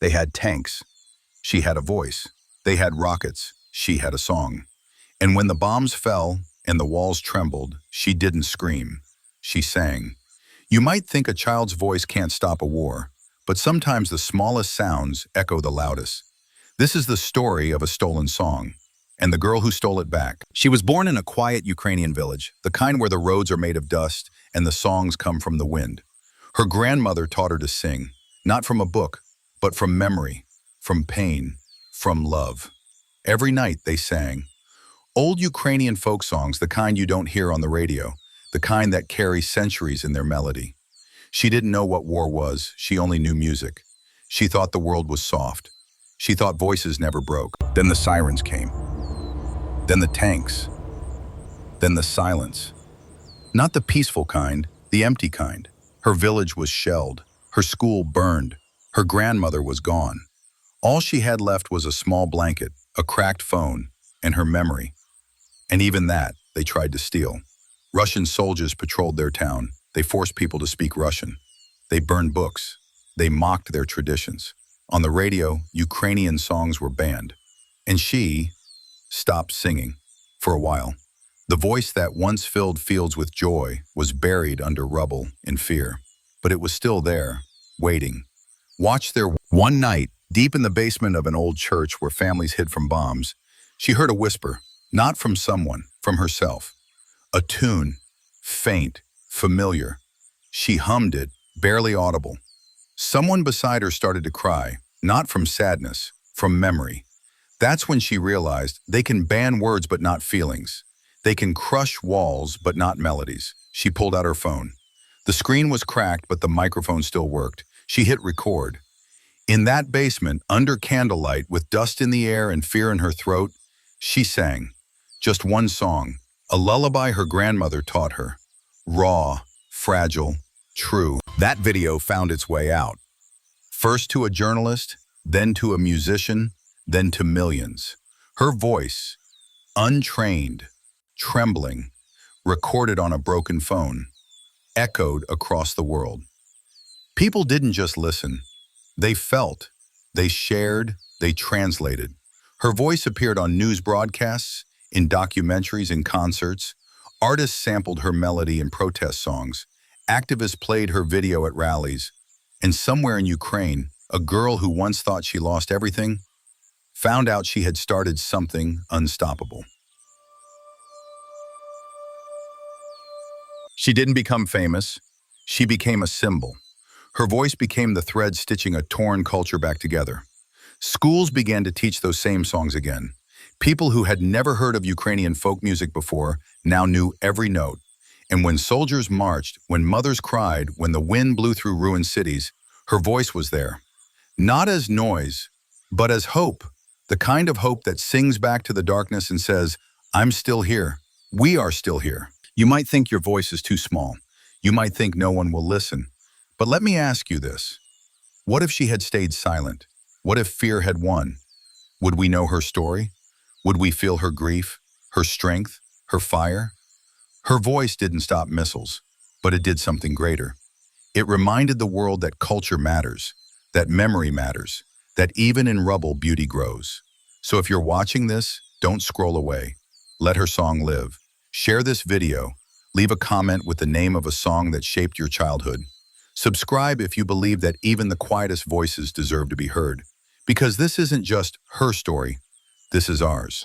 They had tanks. She had a voice. They had rockets. She had a song. And when the bombs fell and the walls trembled, she didn't scream. She sang. You might think a child's voice can't stop a war, but sometimes the smallest sounds echo the loudest. This is the story of a stolen song, and the girl who stole it back. She was born in a quiet Ukrainian village, the kind where the roads are made of dust and the songs come from the wind. Her grandmother taught her to sing, not from a book, but from memory, from pain, from love. Every night they sang. Old Ukrainian folk songs, the kind you don't hear on the radio, the kind that carry centuries in their melody. She didn't know what war was, she only knew music. She thought the world was soft. She thought voices never broke. Then the sirens came. Then the tanks. Then the silence. Not the peaceful kind, the empty kind. Her village was shelled. Her school burned. Her grandmother was gone. All she had left was a small blanket, a cracked phone, and her memory. And even that, they tried to steal. Russian soldiers patrolled their town. They forced people to speak Russian. They burned books. They mocked their traditions. On the radio, Ukrainian songs were banned. And she stopped singing for a while. The voice that once filled fields with joy was buried under rubble in fear. But it was still there, waiting. Watched there. One night, deep in the basement of an old church where families hid from bombs, she heard a whisper, not from someone, from herself. A tune, faint, familiar. She hummed it, barely audible. Someone beside her started to cry, not from sadness, from memory. That's when she realized they can ban words but not feelings. They can crush walls but not melodies. She pulled out her phone. The screen was cracked, but the microphone still worked. She hit record. In that basement, under candlelight, with dust in the air and fear in her throat, she sang. Just one song, a lullaby her grandmother taught her. Raw, fragile, true. That video found its way out. First to a journalist, then to a musician, then to millions. Her voice, untrained, trembling, recorded on a broken phone, echoed across the world. People didn't just listen. They felt, they shared, they translated. Her voice appeared on news broadcasts, in documentaries and concerts. Artists sampled her melody in protest songs. Activists played her video at rallies. And somewhere in Ukraine, a girl who once thought she lost everything found out she had started something unstoppable. She didn't become famous. She became a symbol. Her voice became the thread stitching a torn culture back together. Schools began to teach those same songs again. People who had never heard of Ukrainian folk music before now knew every note. And when soldiers marched, when mothers cried, when the wind blew through ruined cities, her voice was there. Not as noise, but as hope. The kind of hope that sings back to the darkness and says, I'm still here. We are still here. You might think your voice is too small. You might think no one will listen. But let me ask you this. What if she had stayed silent? What if fear had won? Would we know her story? Would we feel her grief, her strength, her fire? Her voice didn't stop missiles, but it did something greater. It reminded the world that culture matters, that memory matters, that even in rubble, beauty grows. So if you're watching this, don't scroll away. Let her song live. Share this video. Leave a comment with the name of a song that shaped your childhood. Subscribe if you believe that even the quietest voices deserve to be heard. Because this isn't just her story, this is ours.